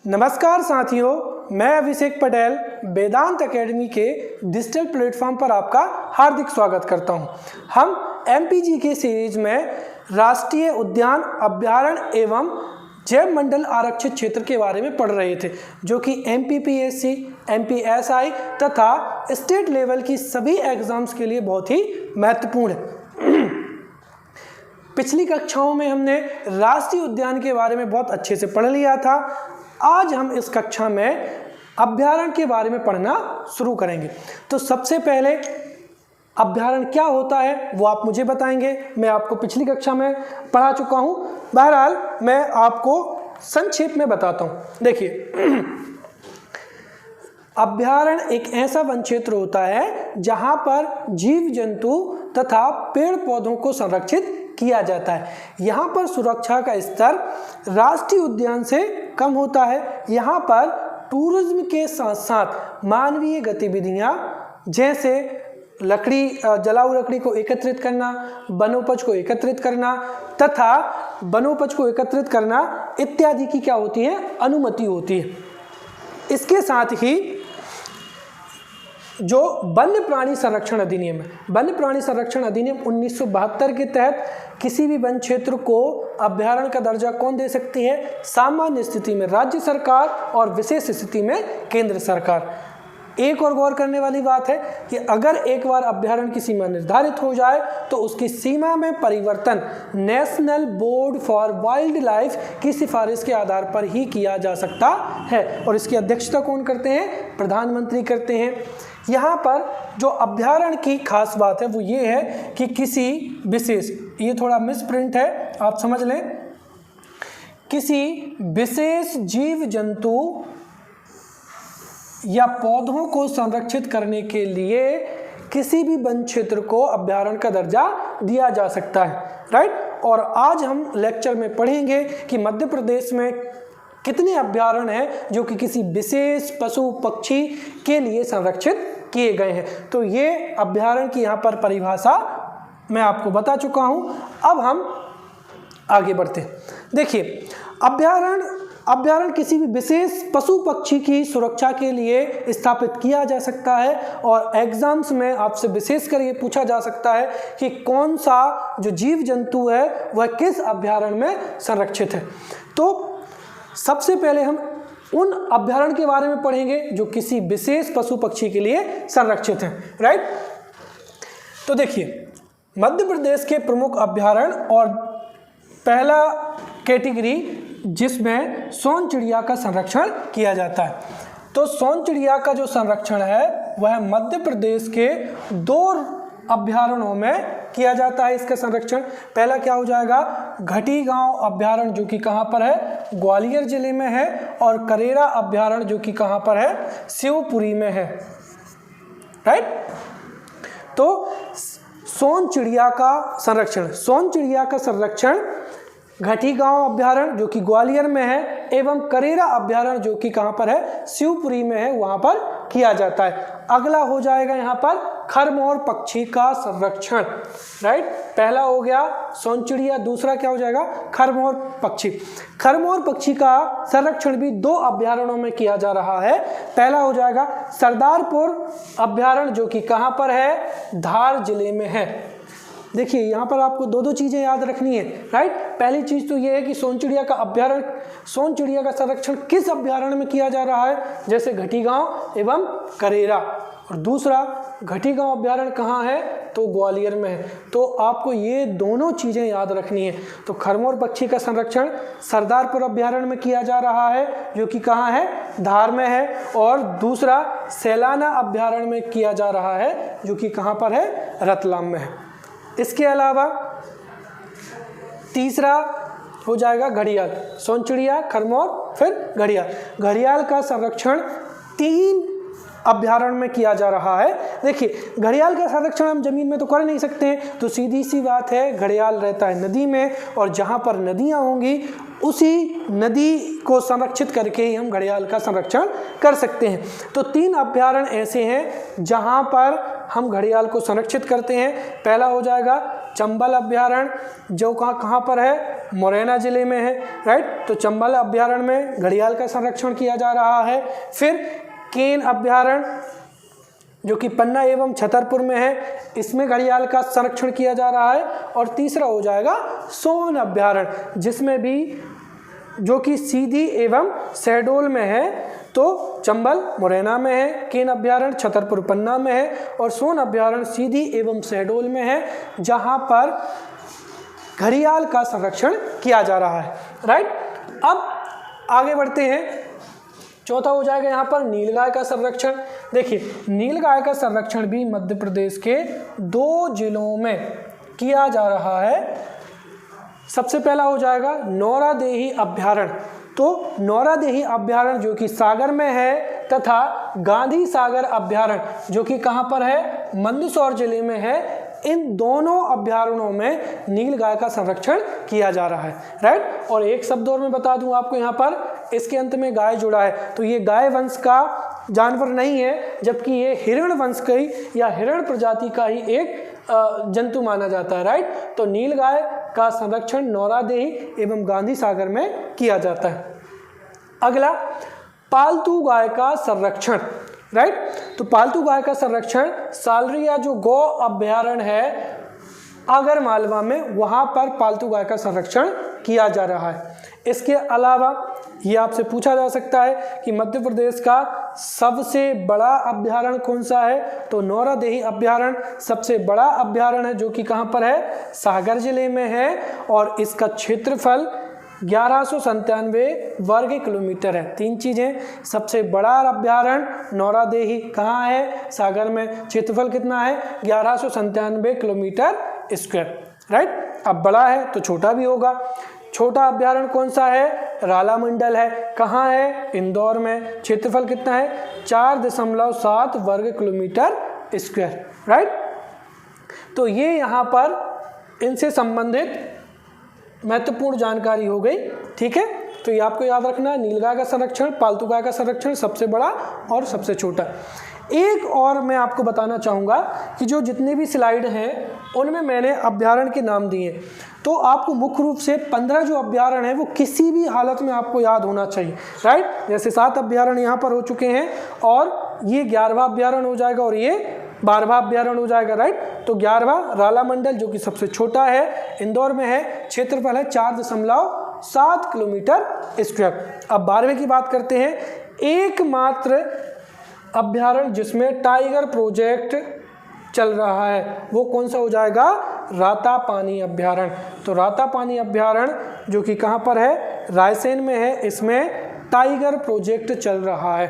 नमस्कार साथियों, मैं अभिषेक पटेल वेदांत एकेडमी के डिजिटल प्लेटफॉर्म पर आपका हार्दिक स्वागत करता हूं। हम एमपीजी के सीरीज में राष्ट्रीय उद्यान, अभयारण्य एवं जैव मंडल आरक्षित क्षेत्र के बारे में पढ़ रहे थे, जो कि एमपीपीएससी, एमपीएसआई तथा स्टेट लेवल की सभी एग्जाम्स के लिए बहुत ही महत्वपूर्ण है। पिछली कक्षाओं में हमने राष्ट्रीय उद्यान के बारे में बहुत अच्छे से पढ़ लिया था। आज हम इस कक्षा में अभयारण्य के बारे में पढ़ना शुरू करेंगे। तो सबसे पहले अभयारण्य क्या होता है वो आप मुझे बताएंगे। मैं आपको पिछली कक्षा में पढ़ा चुका हूं, बहरहाल मैं आपको संक्षेप में बताता हूं। देखिए, अभयारण्य एक ऐसा वन क्षेत्र होता है जहां पर जीव जंतु तथा पेड़ पौधों को संरक्षित किया जाता है। यहाँ पर सुरक्षा का स्तर राष्ट्रीय उद्यान से कम होता है। यहाँ पर टूरिज्म के साथ साथ मानवीय गतिविधियाँ जैसे जलाऊ लकड़ी को एकत्रित करना, वनोपज को एकत्रित करना तथा वनोपज को एकत्रित करना इत्यादि की क्या होती है, अनुमति होती है। इसके साथ ही जो वन्य प्राणी संरक्षण अधिनियम है, वन्य प्राणी संरक्षण अधिनियम 1972 के तहत किसी भी वन क्षेत्र को अभयारण्य का दर्जा कौन दे सकती है? सामान्य स्थिति में राज्य सरकार और विशेष स्थिति में केंद्र सरकार। एक और गौर करने वाली बात है कि अगर एक बार अभयारण्य की सीमा निर्धारित हो जाए तो उसकी सीमा में परिवर्तन national board for wild life की सिफारिश के आधार पर ही किया जा सकता है, और इसकी अध्यक्षता कौन करते हैं? प्रधानमंत्री करते हैं। यहाँ पर जो अभयारण्य की खास बात है वो ये है कि किसी विशेष, ये थोड़ा मिसप्रिंट है, आप समझ लें, किसी विशेष जीव जंतु या पौधों को संरक्षित करने के लिए किसी भी वन क्षेत्र को अभयारण्य का दर्जा दिया जा सकता है, राइट। और आज हम लेक्चर में पढ़ेंगे कि मध्य प्रदेश में कितने अभयारण्य हैं जो कि किसी विशेष पशु पक्षी के लिए संरक्षित किए गए हैं। तो ये अभयारण्य की यहाँ पर परिभाषा मैं आपको बता चुका हूँ। अब हम आगे बढ़ते हैं। देखिए, अभयारण्य किसी भी विशेष पशु पक्षी की सुरक्षा के लिए स्थापित किया जा सकता है, और एग्जाम्स में आपसे विशेषकर ये पूछा जा सकता है कि कौन सा जो जीव जंतु है वह किस अभयारण्य में संरक्षित है। तो सबसे पहले हम उन अभयारण्य के बारे में पढ़ेंगे जो किसी विशेष पशु पक्षी के लिए संरक्षित हैं, राइट। तो देखिए, मध्य प्रदेश के प्रमुख अभयारण्य, और पहला कैटेगरी जिसमें सोन चिड़िया का संरक्षण किया जाता है। तो सोन चिड़िया का जो संरक्षण है वह मध्य प्रदेश के 2 अभयारण्यों में किया जाता है। इसका संरक्षण पहला क्या हो जाएगा? घटी गांव अभयारण्य, जो कि कहाँ पर है? ग्वालियर जिले में है। और करेरा अभयारण्य जो कि कहाँ पर है? शिवपुरी में है, राइट। तो सोन चिड़िया का संरक्षण घटी गांव अभयारण्य जो कि ग्वालियर में है एवं करेरा अभयारण्य जो कि कहाँ पर है? शिवपुरी में है, वहाँ पर किया जाता है। अगला हो जाएगा यहाँ पर खरमोर पक्षी का संरक्षण, राइट। पहला हो गया सोन चिड़िया, दूसरा क्या हो जाएगा? खरमोर पक्षी। खरमोर पक्षी का संरक्षण भी 2 अभयारण्यों में किया जा रहा है। पहला हो जाएगा सरदारपुर अभयारण्य जो कि कहाँ पर है? धार जिले में है। देखिए, यहाँ पर आपको 2 चीज़ें याद रखनी है, राइट। पहली चीज़ तो ये है कि सोन चिड़िया का संरक्षण किस अभयारण्य में किया जा रहा है, जैसे घटी गांव एवं करेरा। और दूसरा, घटी गांव अभयारण्य कहाँ है? तो ग्वालियर में है। तो आपको ये दोनों चीज़ें याद रखनी है। तो खरमोर पक्षी का संरक्षण सरदारपुर अभयारण्य में किया जा रहा है जो कि कहाँ है? धार में है। और दूसरा सैलाना अभयारण्य में किया जा रहा है जो कि कहाँ पर है? रतलाम में है। इसके अलावा तीसरा हो जाएगा घड़ियाल। सोन चिड़िया, खरमोर, फिर घड़ियाल। घड़ियाल का संरक्षण 3 अभयारण्य में किया जा रहा है। देखिए, घड़ियाल का संरक्षण हम जमीन में तो कर नहीं सकते हैं, तो सीधी सी बात है, घड़ियाल रहता है नदी में, और जहाँ पर नदियाँ होंगी उसी नदी को संरक्षित करके ही हम घड़ियाल का संरक्षण कर सकते हैं। तो 3 अभयारण्य ऐसे हैं जहाँ पर हम घड़ियाल को संरक्षित करते हैं। पहला हो जाएगा चंबल अभ्यारण्य जो कहाँ पर है, मुरैना जिले में है, राइट। तो चंबल अभ्यारण्य में घड़ियाल का संरक्षण किया जा रहा है। फिर केन अभ्यारण्य जो कि पन्ना एवं छतरपुर में है, इसमें घड़ियाल का संरक्षण किया जा रहा है। और तीसरा हो जाएगा सोन अभ्यारण्य, जिसमें भी जो कि सीधी एवं शहडोल में है। तो चंबल मुरैना में है, केन अभ्यारण्य छतरपुर पन्ना में है और सोन अभ्यारण्य सीधी एवं शहडोल में है, जहां पर घड़ियाल का संरक्षण किया जा रहा है, राइट। अब आगे बढ़ते हैं। चौथा हो जाएगा यहाँ पर नीलगाय का संरक्षण। देखिए, नीलगाय का संरक्षण भी मध्य प्रदेश के 2 जिलों में किया जा रहा है। सबसे पहला हो जाएगा नौरादेही अभ्यारण्य। तो नौरादेही अभ्यारण्य जो कि सागर में है तथा गांधी सागर अभ्यारण्य जो कि कहाँ पर है, मंदसौर जिले में है। इन दोनों अभ्यारण्यों में नीलगाय का संरक्षण किया जा रहा है, राइट। और एक शब्द और मैं बता दूं आपको, यहाँ पर इसके अंत में गाय जुड़ा है, तो ये गाय वंश का जानवर नहीं है, जबकि ये हिरण वंश की या हिरण प्रजाति का ही एक जंतु माना जाता है, राइट। तो नीलगाय का संरक्षण नौरादेही एवं गांधी सागर में किया जाता है। अगला पालतू गाय का संरक्षण, राइट। तो पालतू गाय का संरक्षण सालरिया जो गौ अभ्यारण्य है आगर मालवा में, वहां पर पालतू गाय का संरक्षण किया जा रहा है। इसके अलावा ये आपसे पूछा जा सकता है कि मध्य प्रदेश का सबसे बड़ा अभ्यारण्य कौन सा है, तो नौरादेही अभ्यारण्य सबसे बड़ा अभ्यारण्य है जो कि कहां पर है, सागर जिले में है। और इसका क्षेत्रफल 1197 वर्ग किलोमीटर है। 3 चीजें, सबसे बड़ा अभ्यारण्य नौरादेही कहाँ है, सागर में, क्षेत्रफल कितना है 1197 किलोमीटर स्क्वायर, राइट। अब बड़ा है तो छोटा भी होगा। छोटा अभ्यारण्य कौन सा है, राला मंडल है, कहाँ है, इंदौर में, क्षेत्रफल कितना है 4.7 वर्ग किलोमीटर स्क्वायर, राइट। तो ये यहाँ पर इनसे संबंधित महत्वपूर्ण जानकारी हो गई, ठीक है। तो ये आपको याद रखना है, नीलगाय का संरक्षण, पालतू गाय का संरक्षण, सबसे बड़ा और सबसे छोटा। एक और मैं आपको बताना चाहूँगा कि जो जितने भी स्लाइड हैं उनमें मैंने अभ्यारण्य के नाम दिए, तो आपको मुख्य रूप से 15 जो अभ्यारण्य हैं वो किसी भी हालत में आपको याद होना चाहिए, राइट। जैसे 7 अभ्यारण्य यहाँ पर हो चुके हैं और ये 11वां अभ्यारण्य हो जाएगा और ये 12वां अभ्यारण्य हो जाएगा, राइट। तो 11वां राला मंडल जो कि सबसे छोटा है, इंदौर में है, क्षेत्रफल है 4.7 किलोमीटर स्क्वायर। अब 12वें की बात करते हैं। एकमात्र अभ्यारण्य जिसमें टाइगर प्रोजेक्ट चल रहा है वो कौन सा हो जाएगा, रातापानी अभ्यारण्य। तो रातापानी अभ्यारण्य जो कि कहाँ पर है, रायसेन में है, इसमें टाइगर प्रोजेक्ट चल रहा है,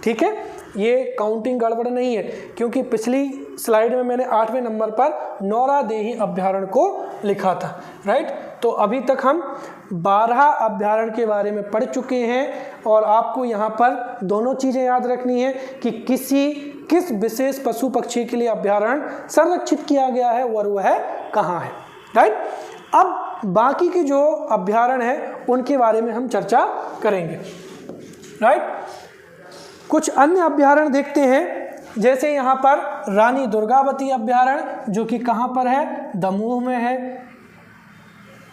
ठीक है। ये काउंटिंग गड़बड़ नहीं है, क्योंकि पिछली स्लाइड में मैंने 8वें नंबर पर नौरादेही अभ्यारण्य को लिखा था, राइट। तो अभी तक हम 12 अभ्यारण्य के बारे में पढ़ चुके हैं और आपको यहाँ पर दोनों चीज़ें याद रखनी है कि किस विशेष पशु पक्षी के लिए अभ्यारण्य संरक्षित किया गया है और वह कहाँ है, राइट। अब बाकी के जो अभ्यारण्य हैं उनके बारे में हम चर्चा करेंगे, राइट। कुछ अन्य अभ्यारण्य देखते हैं, जैसे यहाँ पर रानी दुर्गावती अभ्यारण्य जो कि कहाँ पर है, दमोह में है।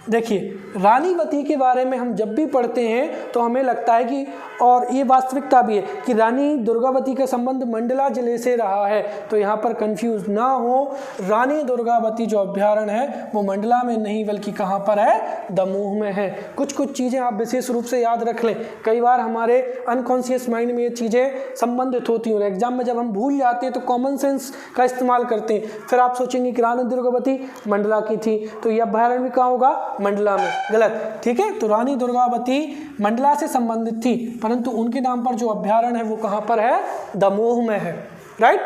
देखिए, रानीवती के बारे में हम जब भी पढ़ते हैं तो हमें लगता है कि, और ये वास्तविकता भी है कि रानी दुर्गावती का संबंध मंडला जिले से रहा है, तो यहाँ पर कंफ्यूज ना हो, रानी दुर्गावती जो अभ्यारण्य है वो मंडला में नहीं बल्कि कहाँ पर है, दमोह में है। कुछ चीज़ें आप विशेष रूप से याद रख लें, कई बार हमारे अनकॉन्शियस माइंड में ये चीज़ें संबंधित होती हैं और एग्जाम में जब हम भूल जाते हैं तो कॉमन सेंस का इस्तेमाल करते हैं, फिर आप सोचेंगे कि रानी दुर्गावती मंडला की थी, तो ये अभ्यारण्य भी कहाँ होगा, मंडला में, गलत, ठीक है। तो रानी दुर्गावती मंडला से संबंधित थी, परंतु उनके नाम पर जो अभ्यारण्य है वो कहाँ पर है, दमोह में है, राइट।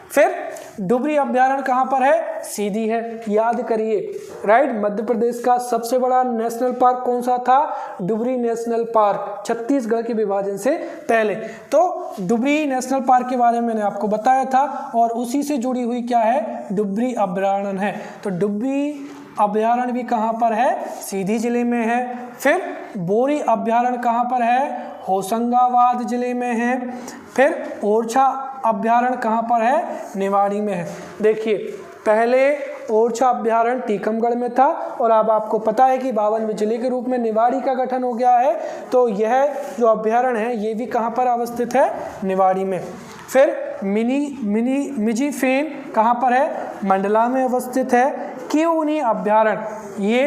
फिर डुबरी अभ्यारण्य कहाँ पर है, सीधी है, याद करिए, राइट। मध्य प्रदेश का सबसे बड़ा नेशनल पार्क कौन सा था, डुबरी नेशनल पार्क, छत्तीसगढ़ के विभाजन से पहले। तो डुबरी नेशनल पार्क के बारे में मैंने आपको बताया था और उसी से जुड़ी हुई क्या है, डुबरी अभ्यारण्य है। तो डुबरी अभ्यारण्य भी कहाँ पर है, सीधी जिले में है। फिर बोरी अभ्यारण्य कहाँ पर है, होशंगाबाद जिले में है। फिर ओरछा अभ्यारण्य कहाँ पर है, निवाड़ी में है। देखिए, पहले ओरछा अभ्यारण्य टीकमगढ़ में था, और अब आपको पता है कि 52वें जिले के रूप में निवाड़ी का गठन हो गया है। तो यह जो अभ्यारण्य है ये भी कहाँ पर अवस्थित है, निवाड़ी में। फिर मिजीफेन कहाँ पर है, मंडला में अवस्थित है। केओनी अभ्यारण्य ये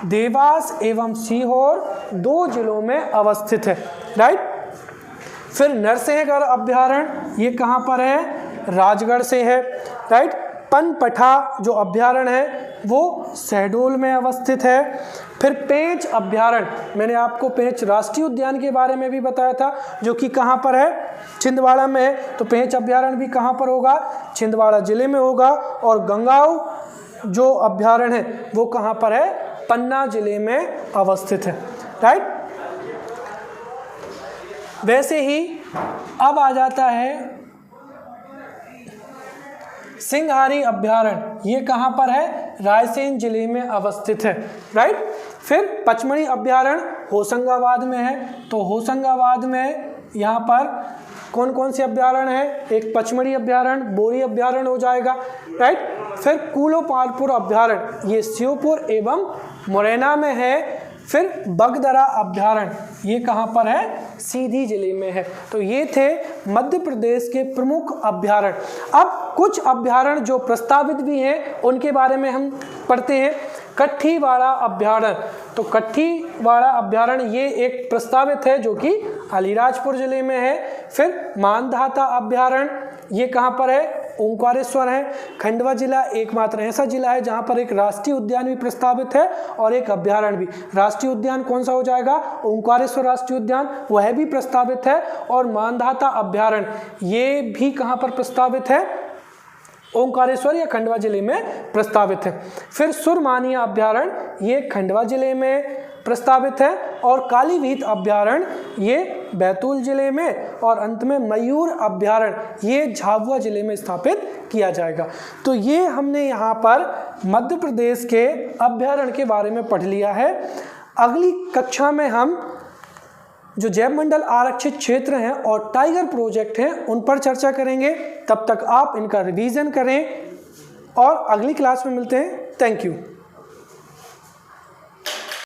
देवास एवं सीहोर 2 जिलों में अवस्थित है, राइट। फिर नरसिंहगढ़ अभ्यारण्य ये कहाँ पर है, राजगढ़ से है, राइट। पनपठा जो अभ्यारण्य है वो शहडोल में अवस्थित है। फिर पेंच अभ्यारण्य, मैंने आपको पेंच राष्ट्रीय उद्यान के बारे में भी बताया था, जो कि कहाँ पर है, छिंदवाड़ा में है। तो पेंच अभ्यारण्य भी कहाँ पर होगा, छिंदवाड़ा जिले में होगा। और गंगाऊ जो अभ्यारण्य है वो कहाँ पर है, पन्ना जिले में अवस्थित है, राइट। वैसे ही अब आ जाता है सिंघारी अभ्यारण्य, ये कहाँ पर है, रायसेन जिले में अवस्थित है, राइट। फिर पचमढ़ी अभ्यारण्य होशंगाबाद में है। तो होशंगाबाद में यहाँ पर कौन कौन से अभ्यारण्य है, एक पचमढ़ी अभ्यारण्य, बोरी अभ्यारण्य हो जाएगा, राइट। फिर कूलोपालपुर अभ्यारण्य ये श्योपुर एवं मुरैना में है। फिर बगदरा अभ्यारण्य ये कहाँ पर है, सीधी जिले में है। तो ये थे मध्य प्रदेश के प्रमुख अभ्यारण्य। अब कुछ अभ्यारण्य जो प्रस्तावित भी हैं उनके बारे में हम पढ़ते हैं। कट्ठीवाड़ा अभ्यारण्य, तो कट्ठीवाड़ा अभ्यारण्य ये एक प्रस्तावित है जो कि अलीराजपुर जिले में है। फिर मानधाता अभ्यारण्य ये कहाँ पर है, ओंकारेश्वर है। खंडवा जिला एकमात्र ऐसा जिला है जहाँ पर एक राष्ट्रीय उद्यान भी प्रस्तावित है और एक अभ्यारण्य भी। राष्ट्रीय उद्यान कौन सा हो जाएगा, ओंकारेश्वर राष्ट्रीय उद्यान, वह भी प्रस्तावित है। और मानधाता अभ्यारण्य ये भी कहाँ पर प्रस्तावित है, ओंकारेश्वर या खंडवा जिले में प्रस्तावित है। फिर सुरमानिया अभ्यारण्य ये खंडवा जिले में प्रस्तावित है। और कालीभीत अभ्यारण्य ये बैतूल जिले में। और अंत में मयूर अभ्यारण्य ये झाबुआ जिले में स्थापित किया जाएगा। तो ये हमने यहाँ पर मध्य प्रदेश के अभ्यारण्य के बारे में पढ़ लिया है। अगली कक्षा में हम जो जैव मंडल आरक्षित क्षेत्र हैं और टाइगर प्रोजेक्ट हैं उन पर चर्चा करेंगे। तब तक आप इनका रिवीजन करें और अगली क्लास में मिलते हैं। Thank you.